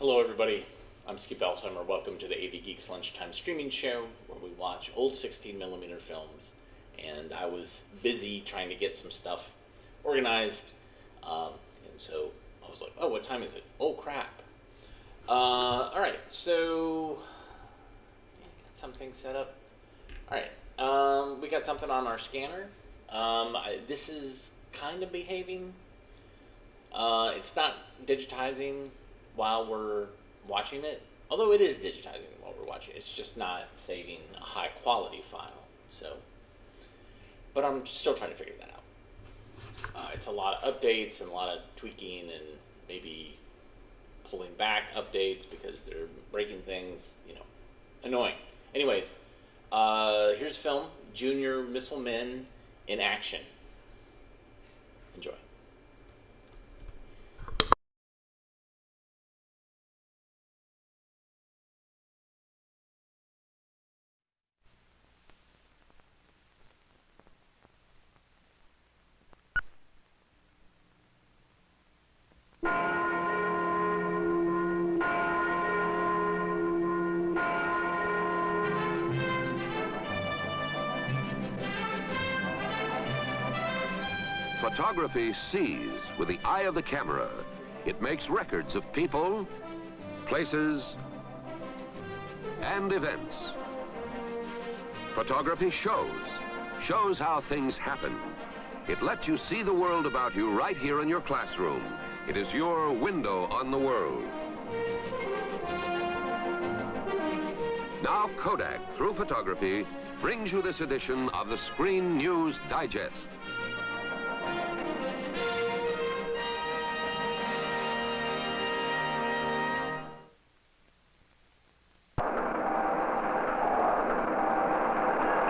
Hello everybody, I'm Skip Alzheimer. Welcome to the AV Geeks Lunchtime Streaming Show, where we watch old 16mm films. And I was busy trying to get some stuff organized, and so I was like, oh, what time is it? Oh crap. Alright, so got something set up. Alright, we got something on our scanner. This is kind of behaving. It's not digitizing while we're watching it, although it is digitizing while we're watching it. It's just not saving a high quality file. So, but I'm still trying to figure that out. It's a lot of updates and a lot of tweaking and maybe pulling back updates because they're breaking things, annoying. Anyways, here's a film, Junior Missilemen in Action. Enjoy. Photography sees with the eye of the camera. It makes records of people, places, and events. Photography shows how things happen. It lets you see the world about you right here in your classroom. It is your window on the world. Now Kodak, through photography, brings you this edition of the Screen News Digest.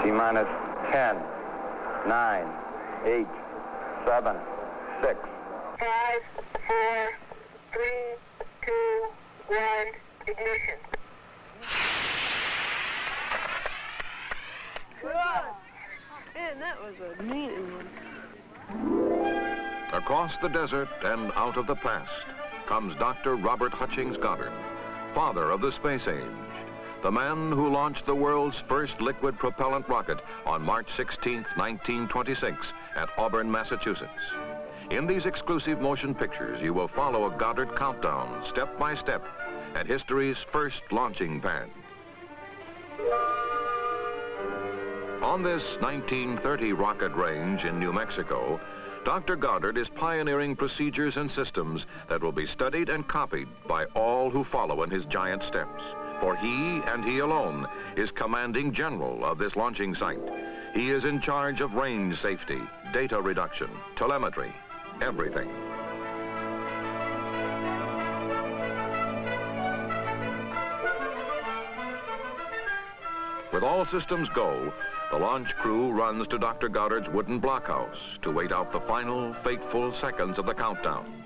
T-minus 10, 9, 8, 7, 6. 5, 4, 3, 2, 1, ignition. Man, that was a neat one. Across the desert and out of the past comes Dr. Robert Hutchings Goddard, father of the space age, the man who launched the world's first liquid propellant rocket on March 16, 1926 at Auburn, Massachusetts. In these exclusive motion pictures, you will follow a Goddard countdown, step by step, at history's first launching pad. On this 1930 rocket range in New Mexico, Dr. Goddard is pioneering procedures and systems that will be studied and copied by all who follow in his giant steps. For he, and he alone, is commanding general of this launching site. He is in charge of range safety, data reduction, telemetry, everything. With all systems go, the launch crew runs to Dr. Goddard's wooden blockhouse to wait out the final, fateful seconds of the countdown.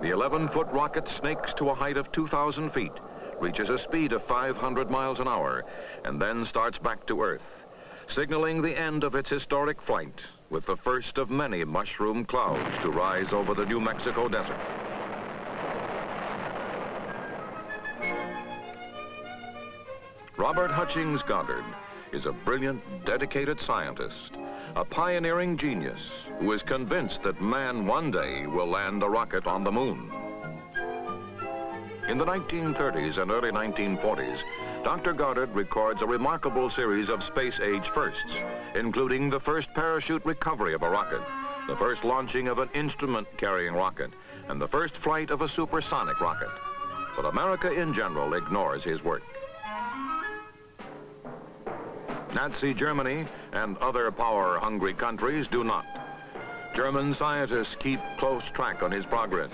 The 11-foot rocket snakes to a height of 2,000 feet, reaches a speed of 500 miles an hour, and then starts back to Earth, signaling the end of its historic flight with the first of many mushroom clouds to rise over the New Mexico desert. Robert Hutchings Goddard is a brilliant, dedicated scientist, a pioneering genius who is convinced that man one day will land a rocket on the moon. In the 1930s and early 1940s, Dr. Goddard records a remarkable series of space-age firsts, including the first parachute recovery of a rocket, the first launching of an instrument-carrying rocket, and the first flight of a supersonic rocket. But America in general ignores his work. Nazi Germany and other power-hungry countries do not. German scientists keep close track on his progress,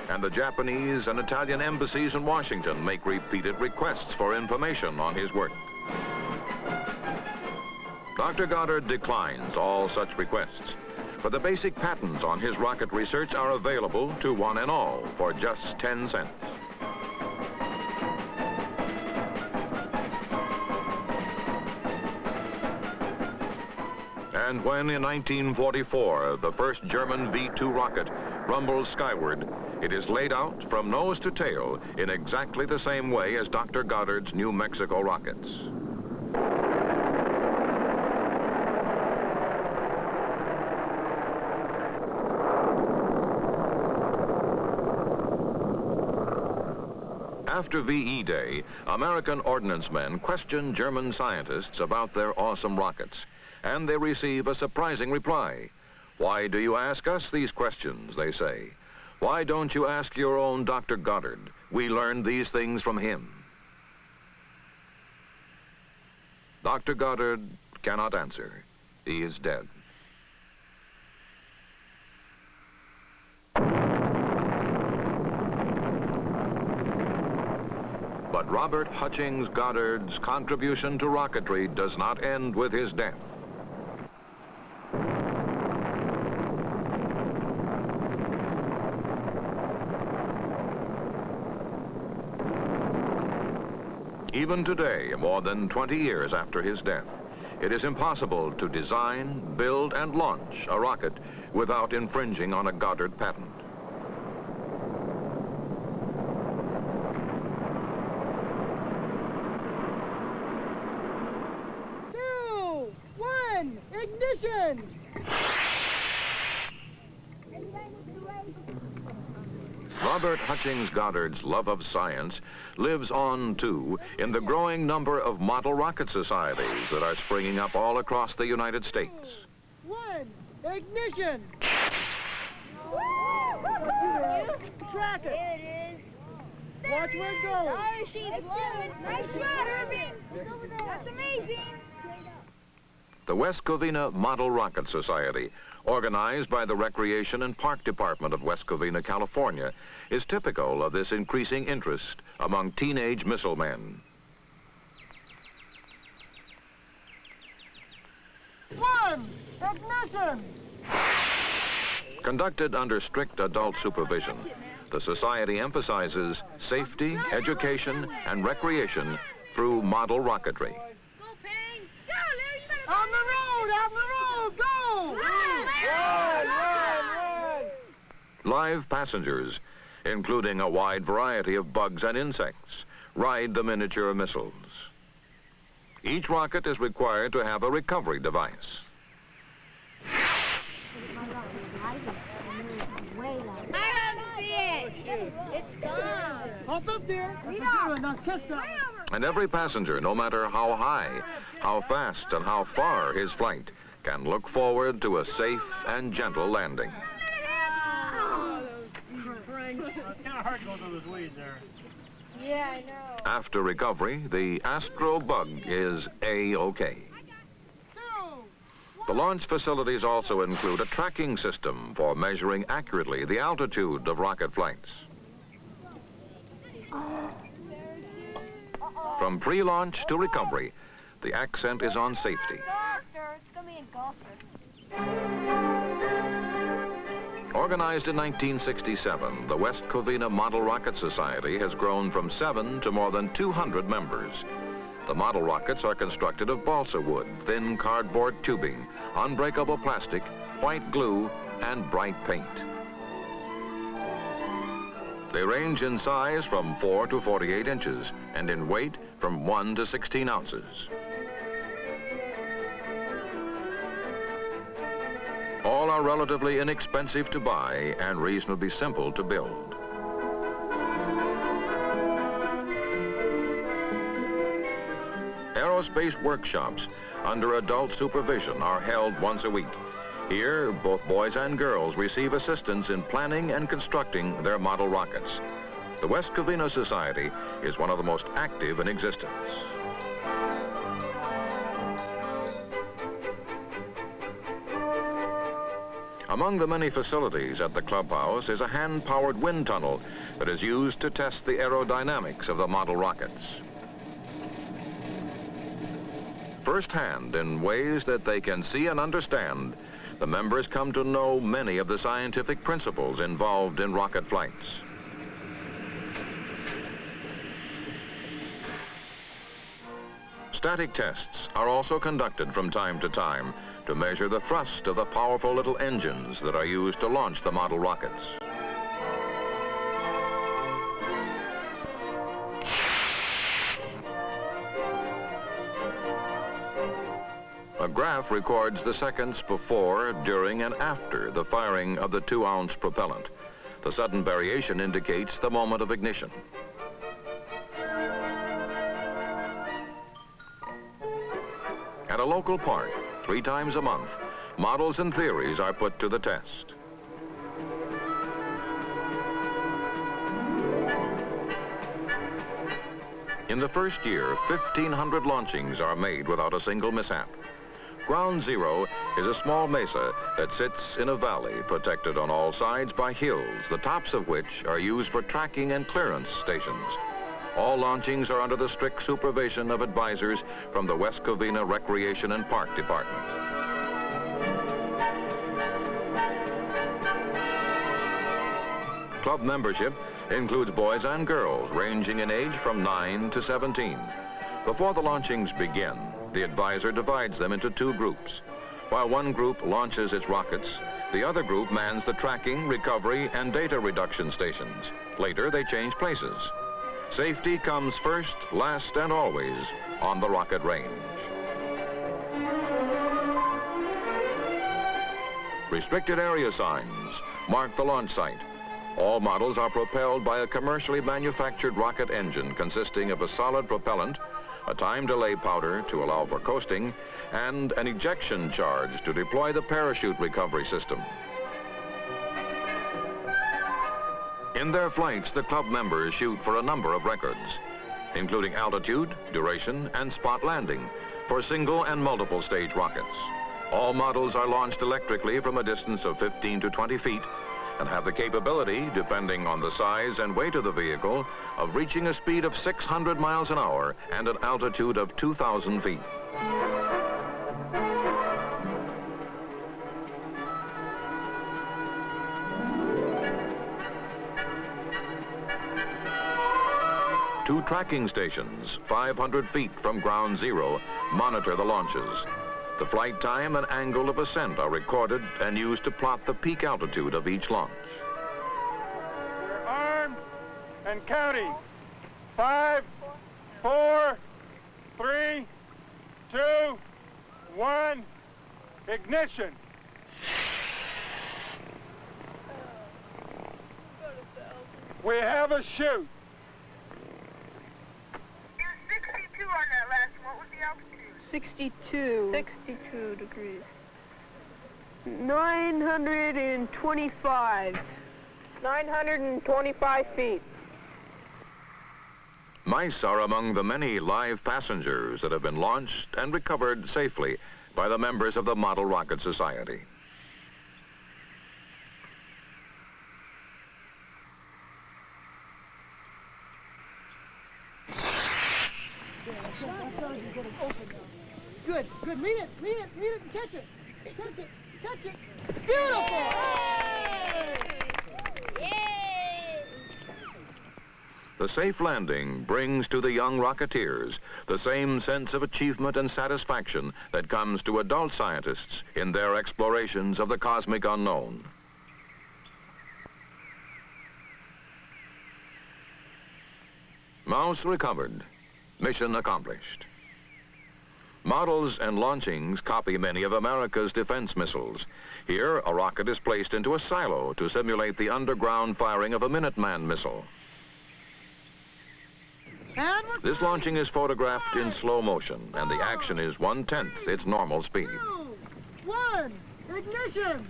and the Japanese and Italian embassies in Washington make repeated requests for information on his work. Dr. Goddard declines all such requests, but the basic patents on his rocket research are available to one and all for just 10 cents. And when in 1944 the first German V-2 rocket rumbles skyward, it is laid out from nose to tail in exactly the same way as Dr. Goddard's New Mexico rockets. After VE Day, American ordnance men question German scientists about their awesome rockets, and they receive a surprising reply. "Why do you ask us these questions?" they say. "Why don't you ask your own Dr. Goddard? We learned these things from him." Dr. Goddard cannot answer. He is dead. But Robert Hutchings Goddard's contribution to rocketry does not end with his death. Even today, more than 20 years after his death, it is impossible to design, build, and launch a rocket without infringing on a Goddard patent. Ignition! Robert Hutchings Goddard's love of science lives on, too, in the growing number of model rocket societies that are springing up all across the United States. One, ignition! Track it! There it is. Watch where it goes. Oh, she's blowing. Nice shot, Irving. That's amazing. The West Covina Model Rocket Society, organized by the Recreation and Park Department of West Covina, California, is typical of this increasing interest among teenage missile men. One, ignition! Conducted under strict adult supervision, the society emphasizes safety, education, and recreation through model rocketry. On the road, go! Run, run, run! Live passengers, including a wide variety of bugs and insects, ride the miniature missiles. Each rocket is required to have a recovery device. I don't see it. It's gone. Up there. Now kiss that. And every passenger, no matter how high, how fast, and how far his flight, can look forward to a safe and gentle landing. It's kind of hard to go through those weeds there. Yeah, I know. After recovery, the Astro Bug is A-OK. The launch facilities also include a tracking system for measuring accurately the altitude of rocket flights. From pre-launch to recovery, the accent is on safety. It's gonna be a golfer. Organized in 1967, the West Covina Model Rocket Society has grown from 7 to more than 200 members. The model rockets are constructed of balsa wood, thin cardboard tubing, unbreakable plastic, white glue, and bright paint. They range in size from 4 to 48 inches and in weight from 1 to 16 ounces. All are relatively inexpensive to buy and reasonably simple to build. Aerospace workshops under adult supervision are held once a week. Here, both boys and girls receive assistance in planning and constructing their model rockets. The West Covina Society is one of the most active in existence. Among the many facilities at the clubhouse is a hand-powered wind tunnel that is used to test the aerodynamics of the model rockets. Firsthand, in ways that they can see and understand, the members come to know many of the scientific principles involved in rocket flights. Static tests are also conducted from time to time to measure the thrust of the powerful little engines that are used to launch the model rockets. A graph records the seconds before, during, and after the firing of the 2-ounce propellant. The sudden variation indicates the moment of ignition. At a local park, 3 times a month, models and theories are put to the test. In the first year, 1,500 launchings are made without a single mishap. Ground Zero is a small mesa that sits in a valley protected on all sides by hills, the tops of which are used for tracking and clearance stations. All launchings are under the strict supervision of advisors from the West Covina Recreation and Park Department. Club membership includes boys and girls ranging in age from 9 to 17. Before the launchings begin, the advisor divides them into 2 groups. While one group launches its rockets, the other group mans the tracking, recovery, and data reduction stations. Later, they change places. Safety comes first, last, and always on the rocket range. Restricted area signs mark the launch site. All models are propelled by a commercially manufactured rocket engine consisting of a solid propellant, a time delay powder to allow for coasting, and an ejection charge to deploy the parachute recovery system. In their flights, the club members shoot for a number of records, including altitude, duration, and spot landing for single and multiple stage rockets. All models are launched electrically from a distance of 15 to 20 feet and have the capability, depending on the size and weight of the vehicle, of reaching a speed of 600 miles an hour and an altitude of 2,000 feet. Two tracking stations, 500 feet from ground zero, monitor the launches. The flight time and angle of ascent are recorded and used to plot the peak altitude of each launch. We're armed and counting. 5, 4, 3, 2, 1, ignition. We have a shoot. It was 62 on that last one. What was the altitude? 62. 62 degrees. 925. 925 feet. Mice are among the many live passengers that have been launched and recovered safely by the members of the Model Rocket Society. Good, good. Lead it, and catch it. Catch it, catch it. Beautiful! Yay! The safe landing brings to the young Rocketeers the same sense of achievement and satisfaction that comes to adult scientists in their explorations of the cosmic unknown. Mouse recovered. Mission accomplished. Models and launchings copy many of America's defense missiles. Here, a rocket is placed into a silo to simulate the underground firing of a Minuteman missile. This launching is photographed in slow motion, and the action is 1/10 its normal speed. 2, 1, ignition!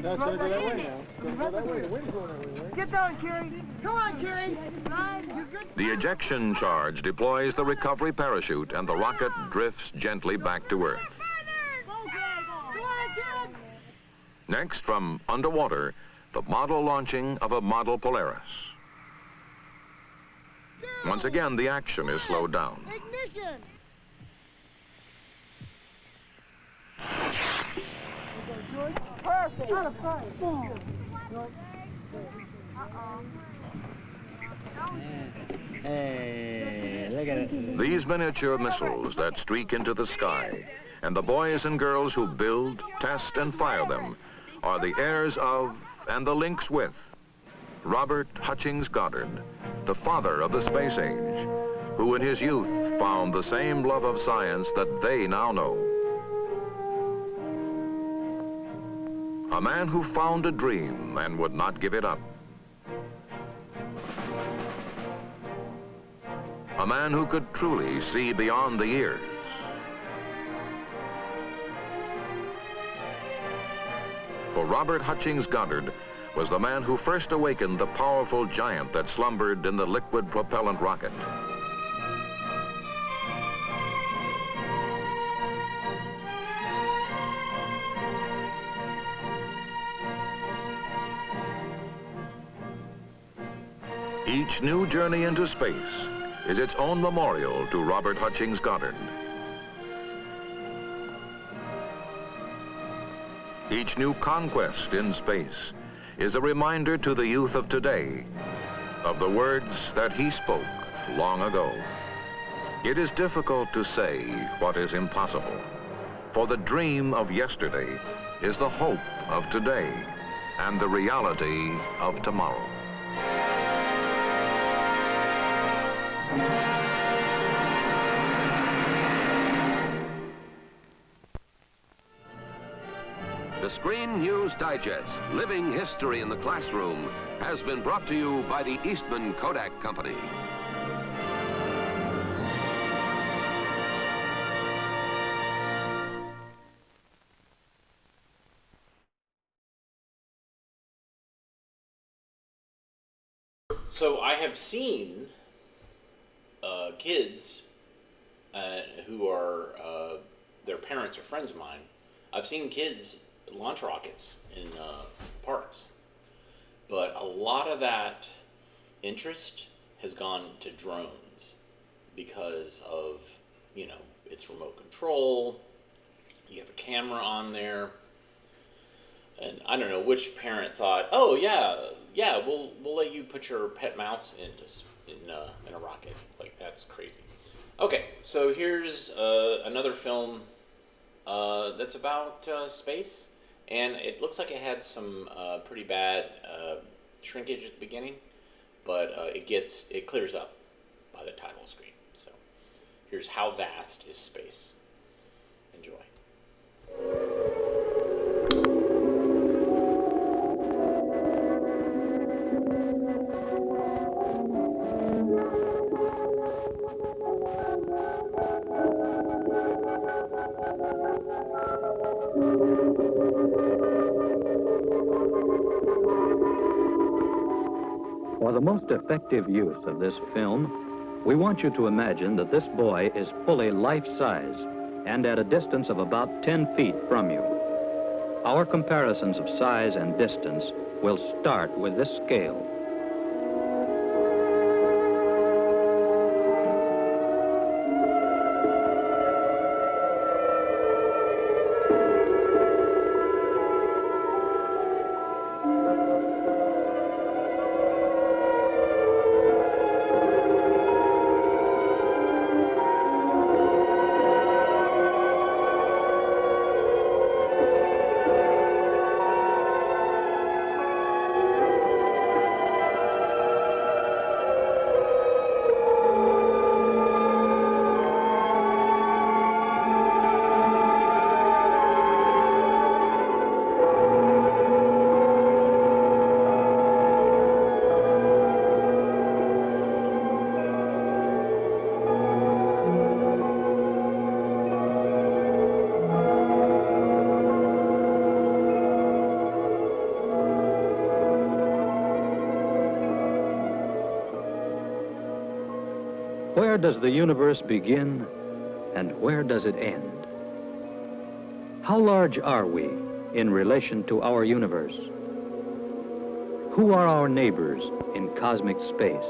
That's going to go that way now. It's going to go that way. The wind's going that way, right? Get down, Kerry. Come on, Kerry. The ejection charge deploys the recovery parachute, and the rocket drifts gently back to Earth. Next, from underwater, the model launching of a model Polaris. Once again, the action is slowed down. Ignition! Perfect. Out of sight. Hey, These miniature missiles that streak into the sky, and the boys and girls who build, test, and fire them, are the heirs of, and the links with, Robert Hutchings Goddard, the father of the space age, who in his youth found the same love of science that they now know. A man who found a dream and would not give it up. A man who could truly see beyond the years. For Robert Hutchings Goddard was the man who first awakened the powerful giant that slumbered in the liquid propellant rocket. Each new journey into space is its own memorial to Robert Hutchings Goddard. Each new conquest in space is a reminder to the youth of today of the words that he spoke long ago. It is difficult to say what is impossible, for the dream of yesterday is the hope of today and the reality of tomorrow. The Screen News Digest, Living History in the Classroom, has been brought to you by the Eastman Kodak Company. So I have seen kids who are, their parents are friends of mine. I've seen kids launch rockets in parks. But a lot of that interest has gone to drones because of, you know, it's remote control, you have a camera on there, and I don't know which parent thought, oh yeah, we'll let you put your pet mouse in a rocket. Like, that's crazy. Okay, so here's another film that's about space, and it looks like it had some pretty bad shrinkage at the beginning, but it clears up by the title screen. So here's How Vast is Space. Enjoy. For the most effective use of this film, we want you to imagine that this boy is fully life-size and at a distance of about 10 feet from you. Our comparisons of size and distance will start with this scale. Where does the universe begin and where does it end? How large are we in relation to our universe? Who are our neighbors in cosmic space?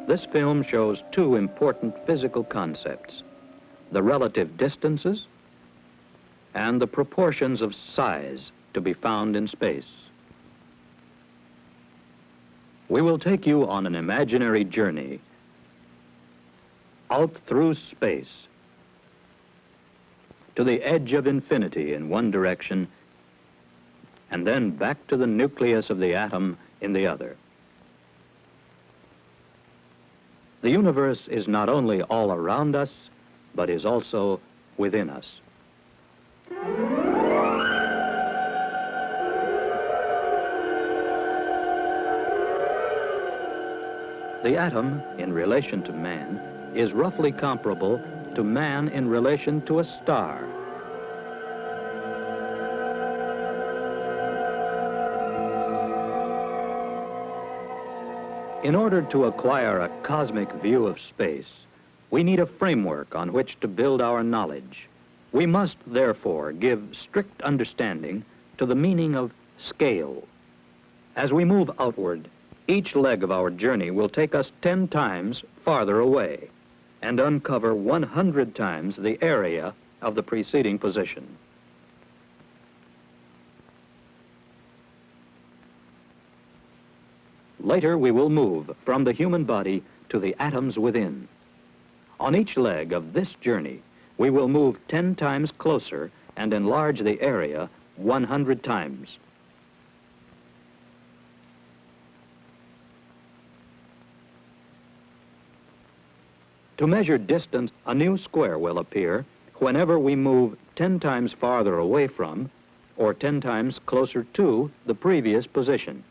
This film shows two important physical concepts: the relative distances and the proportions of size to be found in space. We will take you on an imaginary journey out through space to the edge of infinity in one direction, and then back to the nucleus of the atom in the other. The universe is not only all around us, but is also within us. The atom, in relation to man, is roughly comparable to man in relation to a star. In order to acquire a cosmic view of space, we need a framework on which to build our knowledge. We must, therefore, give strict understanding to the meaning of scale. As we move outward, each leg of our journey will take us 10 times farther away and uncover 100 times the area of the preceding position. Later, we will move from the human body to the atoms within. On each leg of this journey, we will move 10 times closer and enlarge the area 100 times. To measure distance, a new square will appear whenever we move 10 times farther away from or 10 times closer to the previous position.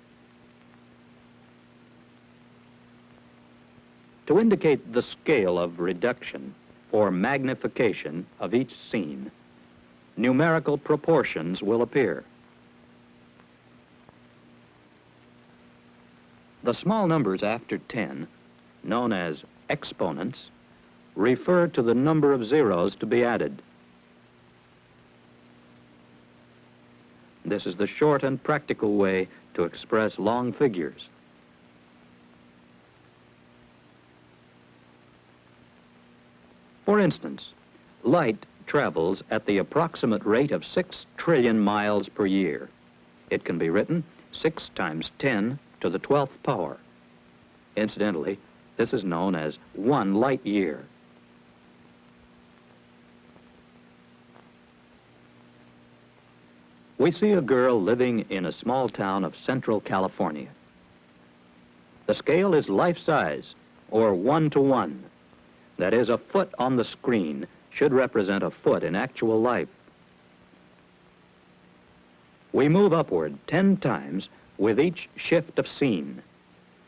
To indicate the scale of reduction or magnification of each scene, numerical proportions will appear. The small numbers after 10, known as exponents, refer to the number of zeros to be added. This is the short and practical way to express long figures. For instance, light travels at the approximate rate of 6 trillion miles per year. It can be written 6 times 10 to the 12th power. Incidentally, this is known as 1 light year. We see a girl living in a small town of Central California. The scale is life-size, or 1:1. That is, a foot on the screen should represent a foot in actual life. We move upward 10 times with each shift of scene.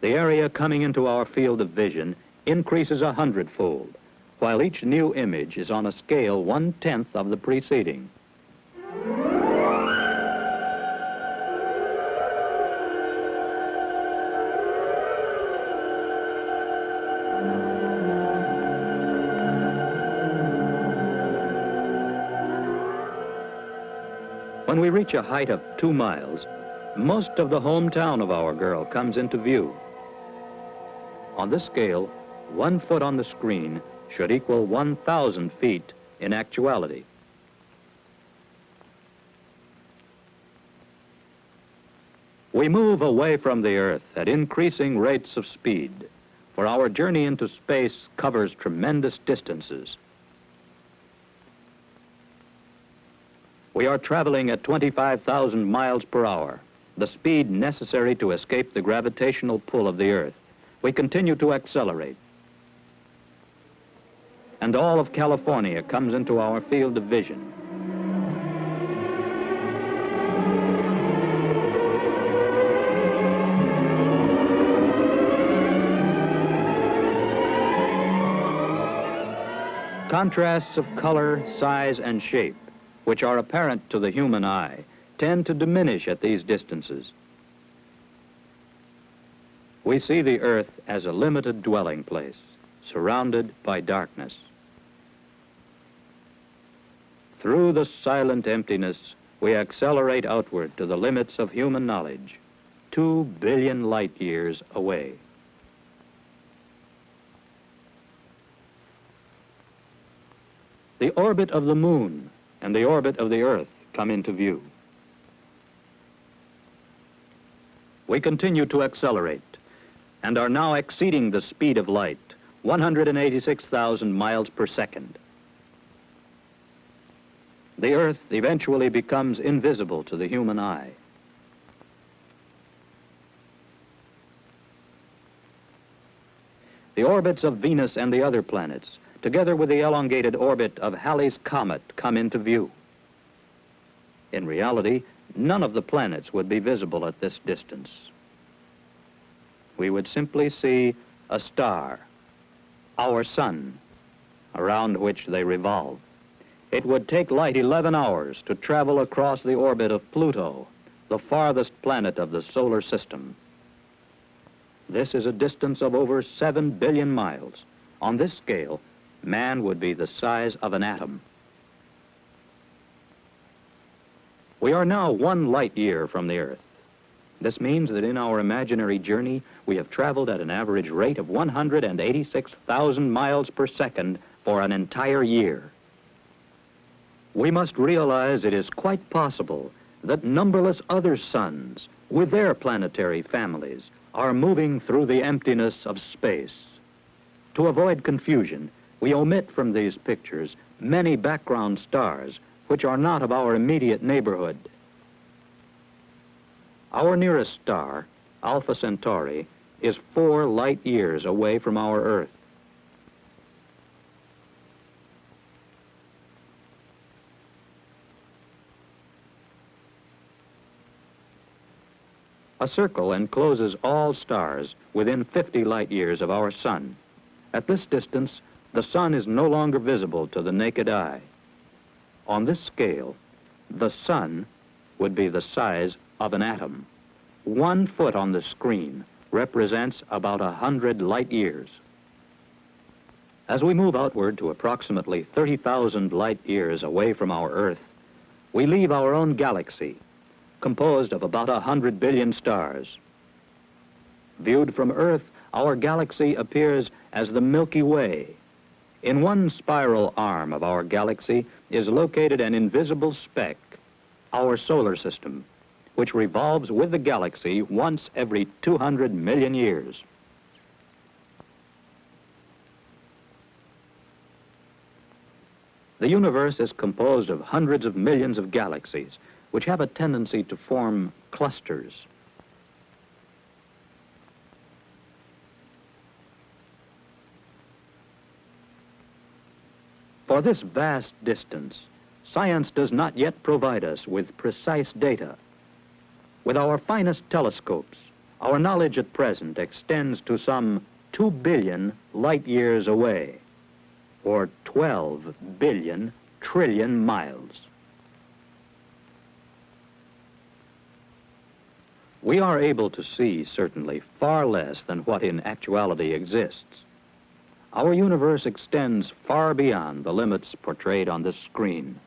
The area coming into our field of vision increases 100-fold, while each new image is on a scale 1/10 of the preceding. When we reach a height of 2 miles, most of the hometown of our girl comes into view. On this scale, 1 foot on the screen should equal 1,000 feet in actuality. We move away from the Earth at increasing rates of speed, for our journey into space covers tremendous distances. We are traveling at 25,000 miles per hour, the speed necessary to escape the gravitational pull of the Earth. We continue to accelerate. And all of California comes into our field of vision. Contrasts of color, size, and shape, which are apparent to the human eye, tend to diminish at these distances. We see the Earth as a limited dwelling place, surrounded by darkness. Through the silent emptiness, we accelerate outward to the limits of human knowledge, 2 billion light years away. The orbit of the moon and the orbit of the Earth come into view. We continue to accelerate and are now exceeding the speed of light, 186,000 miles per second. The Earth eventually becomes invisible to the human eye. The orbits of Venus and the other planets, together with the elongated orbit of Halley's Comet, come into view. In reality, none of the planets would be visible at this distance. We would simply see a star, our sun, around which they revolve. It would take light 11 hours to travel across the orbit of Pluto, the farthest planet of the solar system. This is a distance of over 7 billion miles. On this scale, man would be the size of an atom. We are now 1 light year from the Earth. This means that in our imaginary journey, we have traveled at an average rate of 186,000 miles per second for an entire year. We must realize it is quite possible that numberless other suns, with their planetary families, are moving through the emptiness of space. To avoid confusion, we omit from these pictures many background stars which are not of our immediate neighborhood. Our nearest star, Alpha Centauri, is 4 light years away from our Earth. A circle encloses all stars within 50 light years of our sun. At this distance, the sun is no longer visible to the naked eye. On this scale, the sun would be the size of an atom. 1 foot on the screen represents about 100 light years. As we move outward to approximately 30,000 light years away from our Earth, we leave our own galaxy, composed of about 100 billion stars. Viewed from Earth, our galaxy appears as the Milky Way. In one spiral arm of our galaxy is located an invisible speck, our solar system, which revolves with the galaxy once every 200 million years. The universe is composed of hundreds of millions of galaxies, which have a tendency to form clusters. For this vast distance, science does not yet provide us with precise data. With our finest telescopes, our knowledge at present extends to some 2 billion light years away, or 12 billion trillion miles. We are able to see, certainly, far less than what in actuality exists. Our universe extends far beyond the limits portrayed on this screen.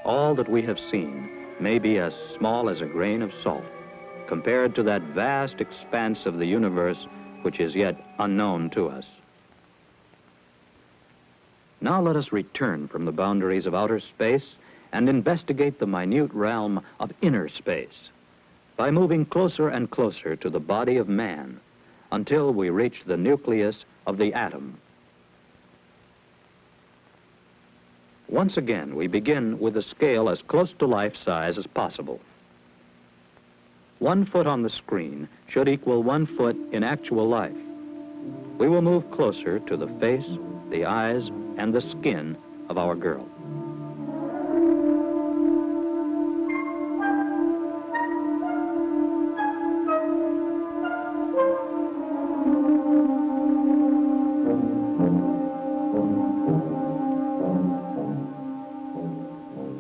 All that we have seen may be as small as a grain of salt compared to that vast expanse of the universe which is yet unknown to us. Now let us return from the boundaries of outer space and investigate the minute realm of inner space by moving closer and closer to the body of man until we reach the nucleus of the atom. Once again, we begin with a scale as close to life size as possible. 1 foot on the screen should equal 1 foot in actual life. we will move closer to the face, the eyes, and the skin of our girl.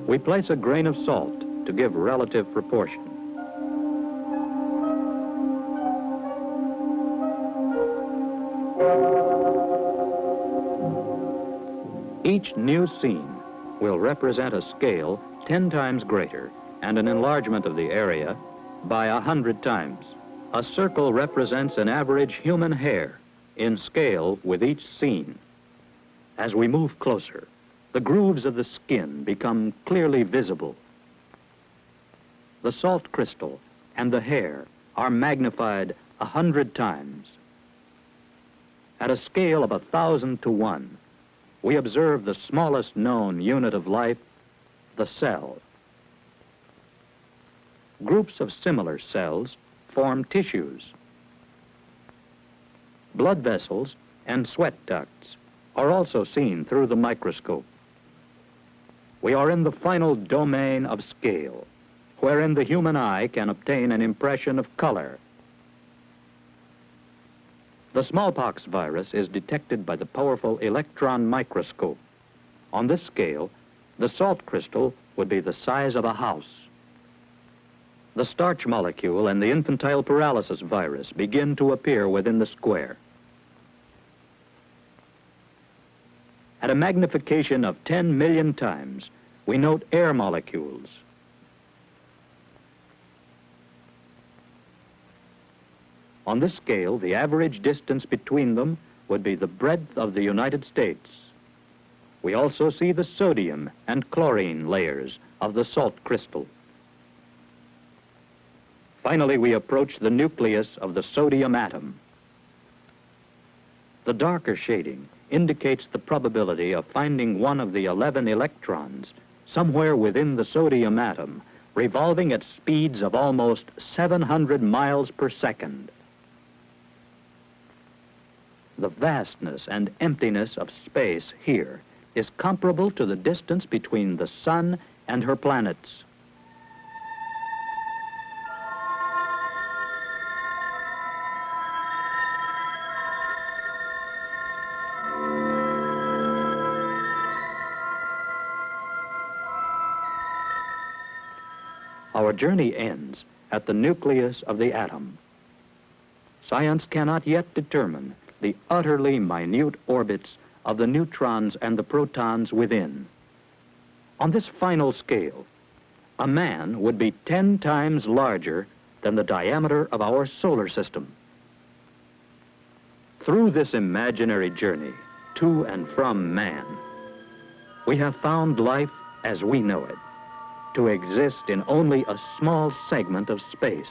We place a grain of salt to give relative proportion. Each new scene will represent a scale 10 times greater and an enlargement of the area by 100 times. A circle represents an average human hair in scale with each scene. As we move closer, the grooves of the skin become clearly visible. The salt crystal and the hair are magnified 100 times. At a scale of 1,000 to 1, we observe the smallest known unit of life, the cell. Groups of similar cells form tissues. Blood vessels and sweat ducts are also seen through the microscope. We are in the final domain of scale, wherein the human eye can obtain an impression of color. The smallpox virus is detected by the powerful electron microscope. On this scale, the salt crystal would be the size of a house. The starch molecule and the infantile paralysis virus begin to appear within the square. At a magnification of 10 million times, we note air molecules. On this scale, the average distance between them would be the breadth of the United States. We also see the sodium and chlorine layers of the salt crystal. Finally, we approach the nucleus of the sodium atom. The darker shading indicates the probability of finding one of the 11 electrons somewhere within the sodium atom, revolving at speeds of almost 700 miles per second. The vastness and emptiness of space here is comparable to the distance between the sun and her planets. Our journey ends at the nucleus of the atom. Science cannot yet determine the utterly minute orbits of the neutrons and the protons within. On this final scale, a man would be 10 times larger than the diameter of our solar system. Through this imaginary journey to and from man, we have found life as we know it to exist in only a small segment of space.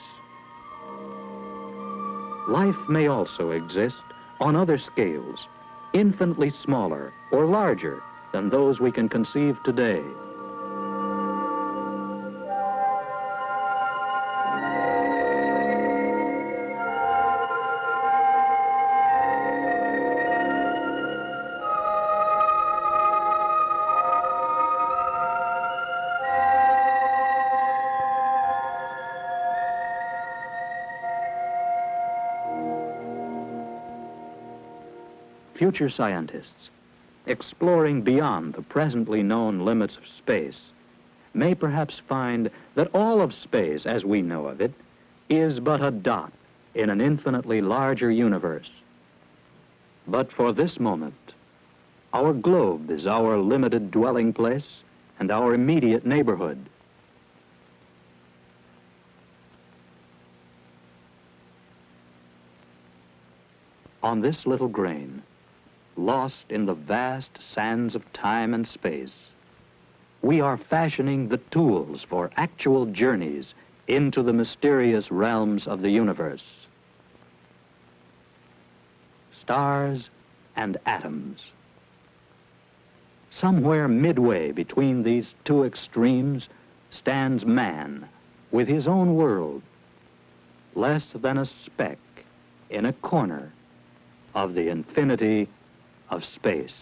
Life may also exist on other scales, infinitely smaller or larger than those we can conceive today. Future scientists, exploring beyond the presently known limits of space, may perhaps find that all of space, as we know of it, is but a dot in an infinitely larger universe. But for this moment, our globe is our limited dwelling place and our immediate neighborhood. On this little grain, lost in the vast sands of time and space, we are fashioning the tools for actual journeys into the mysterious realms of the universe. Stars and atoms. Somewhere midway between these two extremes stands man with his own world, less than a speck in a corner of the infinity of space.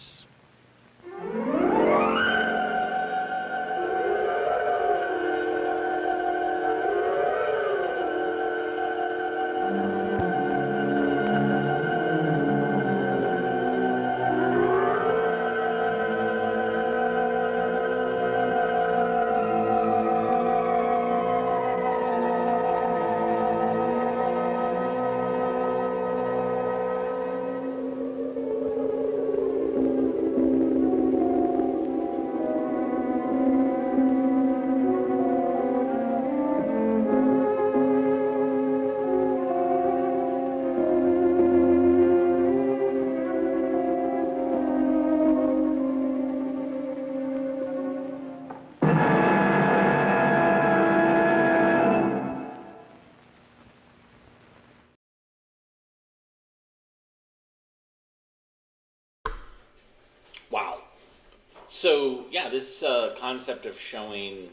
Wow. So, yeah, this concept of showing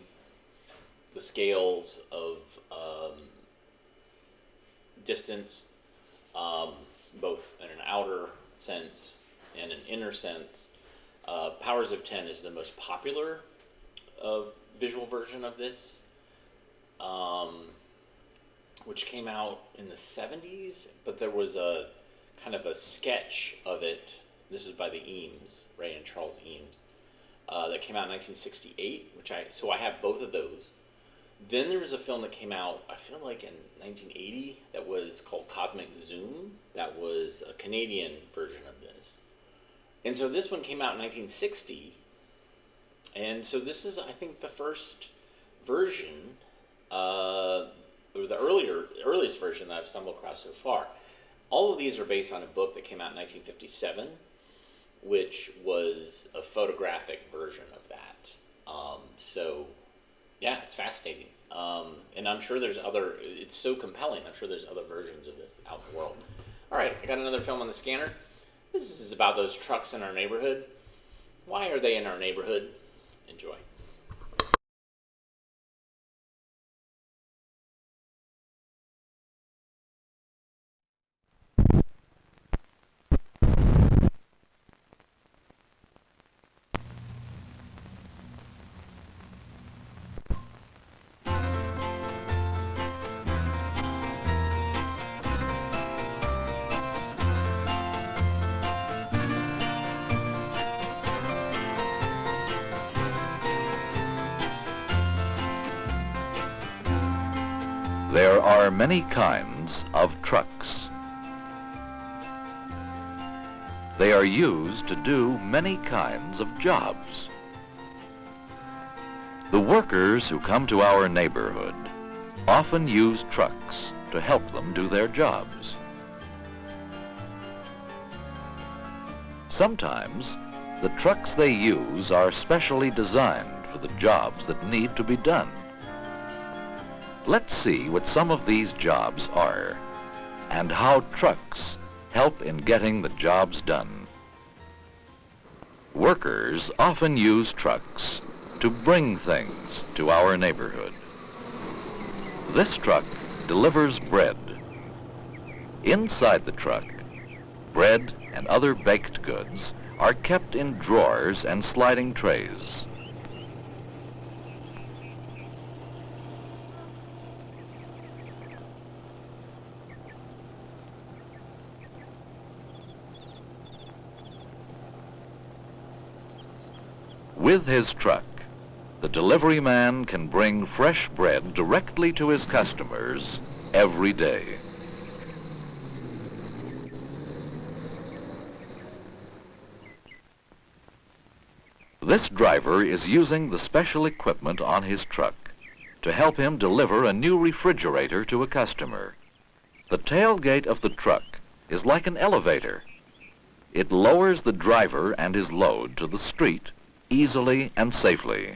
the scales of distance, both in an outer sense and an inner sense. Powers of 10 is the most popular visual version of this, which came out in the 70s, but there was a kind of a sketch of it. This was by the Eames, Ray and Charles Eames, that came out in 1968, so I have both of those. Then there was a film that came out, I feel like in 1980, that was called Cosmic Zoom. That was a Canadian version of this. And so this one came out in 1960. And so this is, I think, the first version, or the earliest version that I've stumbled across so far. All of these are based on a book that came out in 1957, which was a photographic version of that. So, yeah, it's fascinating. And I'm sure there's it's so compelling, I'm sure there's other versions of this out in the world. All right, I got another film on the scanner. This is about those trucks in our neighborhood. Why are they in our neighborhood? Enjoy. There are many kinds of trucks. They are used to do many kinds of jobs. The workers who come to our neighborhood often use trucks to help them do their jobs. Sometimes the trucks they use are specially designed for the jobs that need to be done. Let's see what some of these jobs are and how trucks help in getting the jobs done. Workers often use trucks to bring things to our neighborhood. This truck delivers bread. Inside the truck, bread and other baked goods are kept in drawers and sliding trays. With his truck, the delivery man can bring fresh bread directly to his customers every day. This driver is using the special equipment on his truck to help him deliver a new refrigerator to a customer. The tailgate of the truck is like an elevator. It lowers the driver and his load to the street easily and safely.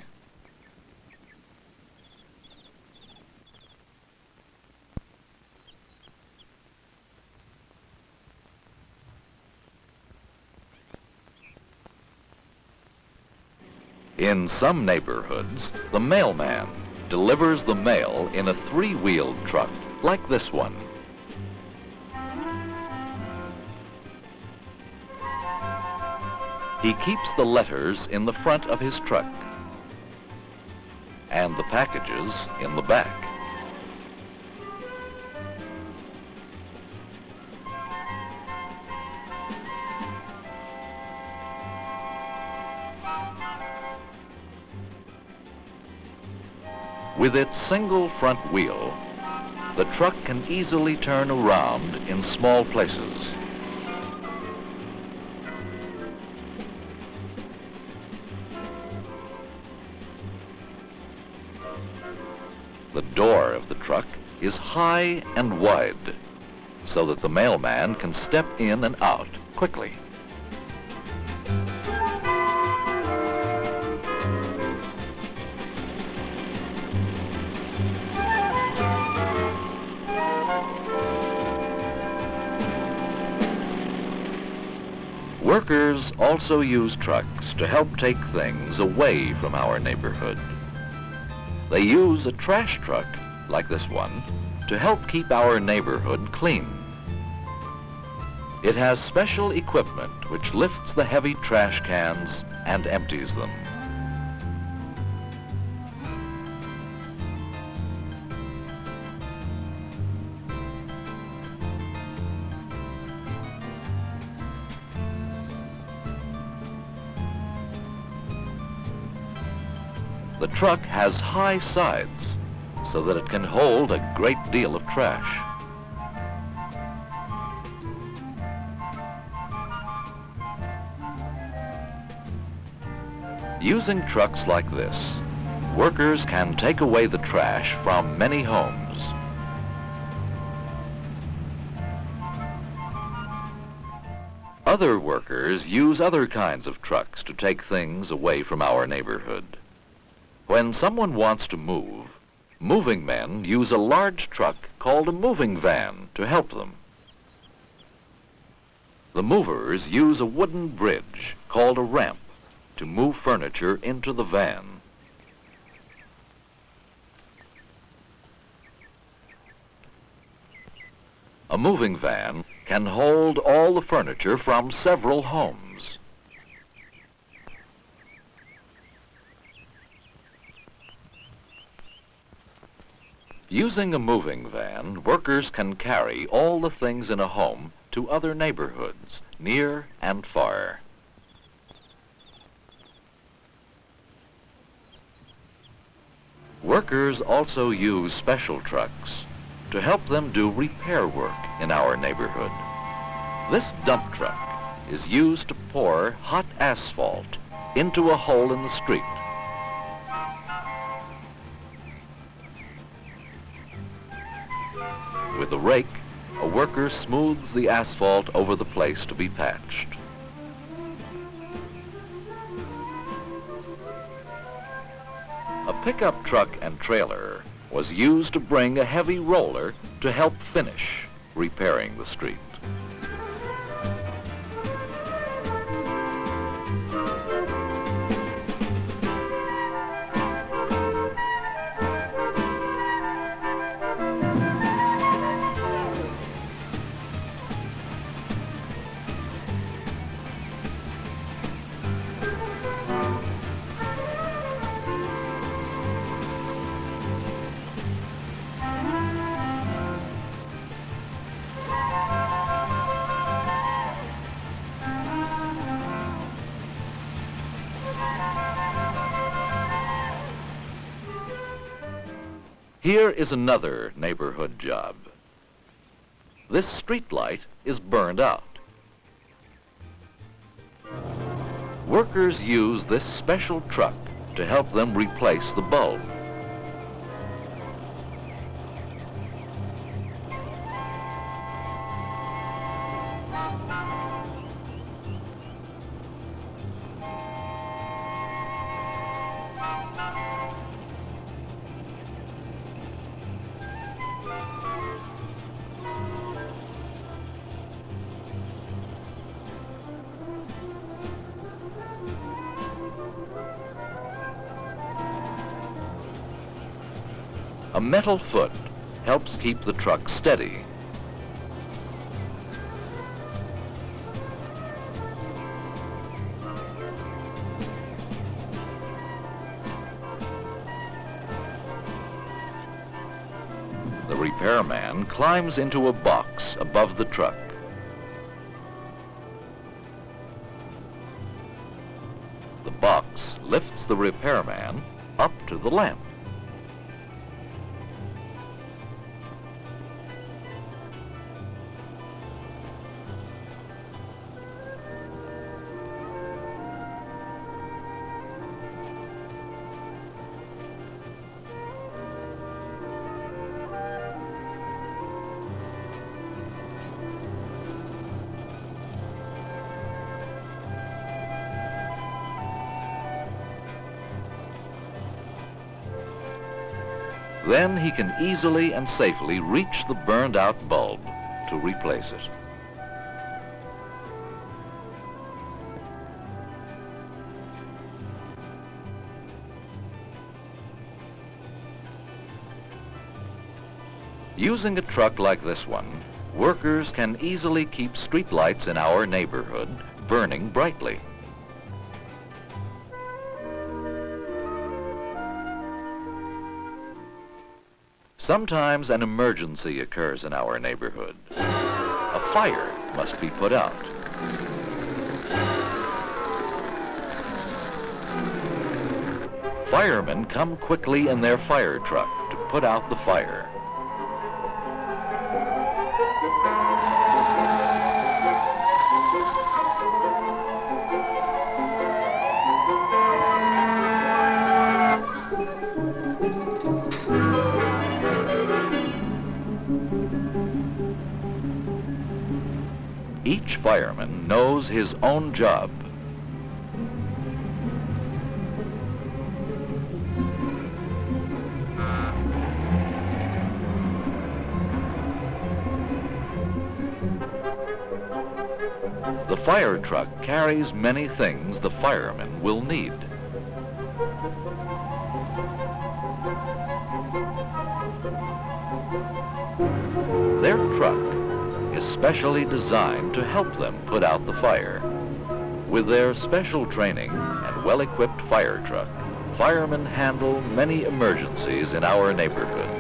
In some neighborhoods, the mailman delivers the mail in a three-wheeled truck like this one. He keeps the letters in the front of his truck and the packages in the back. With its single front wheel, the truck can easily turn around in small places. The door of the truck is high and wide, so that the mailman can step in and out quickly. Workers also use trucks to help take things away from our neighborhood. They use a trash truck, like this one, to help keep our neighborhood clean. It has special equipment which lifts the heavy trash cans and empties them. The truck has high sides so that it can hold a great deal of trash. Using trucks like this, workers can take away the trash from many homes. Other workers use other kinds of trucks to take things away from our neighborhood. When someone wants to move, moving men use a large truck called a moving van to help them. The movers use a wooden bridge called a ramp to move furniture into the van. A moving van can hold all the furniture from several homes. Using a moving van, workers can carry all the things in a home to other neighborhoods, near and far. Workers also use special trucks to help them do repair work in our neighborhood. This dump truck is used to pour hot asphalt into a hole in the street. With a rake, a worker smooths the asphalt over the place to be patched. A pickup truck and trailer was used to bring a heavy roller to help finish repairing the street. Here is another neighborhood job. This street light is burned out. Workers use this special truck to help them replace the bulb. A metal foot helps keep the truck steady. repairman climbs into a box above the truck. The box lifts the repairman up to the lamp. Then he can easily and safely reach the burned out bulb to replace it. Using a truck like this one, workers can easily keep street lights in our neighborhood burning brightly. Sometimes an emergency occurs in our neighborhood. A fire must be put out. Firemen come quickly in their fire truck to put out the fire. Each fireman knows his own job. The fire truck carries many things the firemen will need. Their truck is specially designed to help them put out the fire. With their special training and well-equipped fire truck, firemen handle many emergencies in our neighborhood.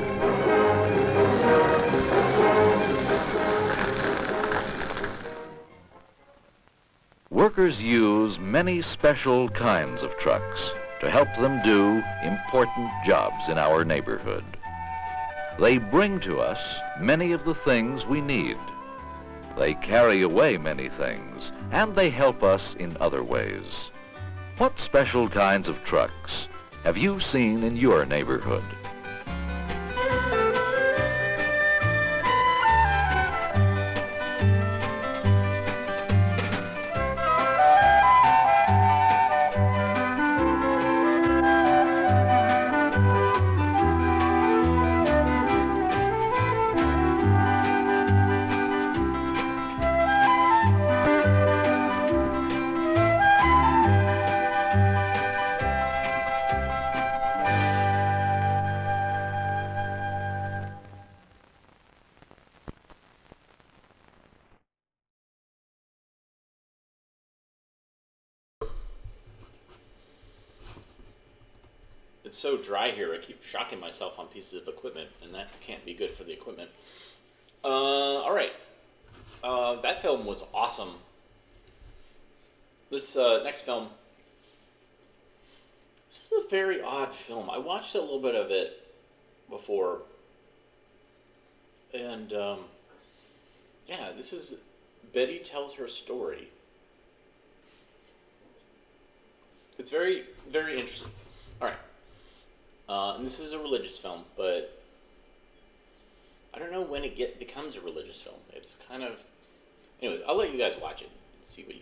Workers use many special kinds of trucks to help them do important jobs in our neighborhood. They bring to us many of the things we need. They carry away many things, and they help us in other ways. What special kinds of trucks have you seen in your neighborhood? It's so dry here, I keep shocking myself on pieces of equipment, and that can't be good for the equipment. Alright. That film was awesome. This next film, this is a very odd film. I watched a little bit of it before, and yeah, this is Betty Tells Her Story. It's very, very interesting. Alright. And this is a religious film, but I don't know when it becomes a religious film. It's kind of... Anyways, I'll let you guys watch it and see what you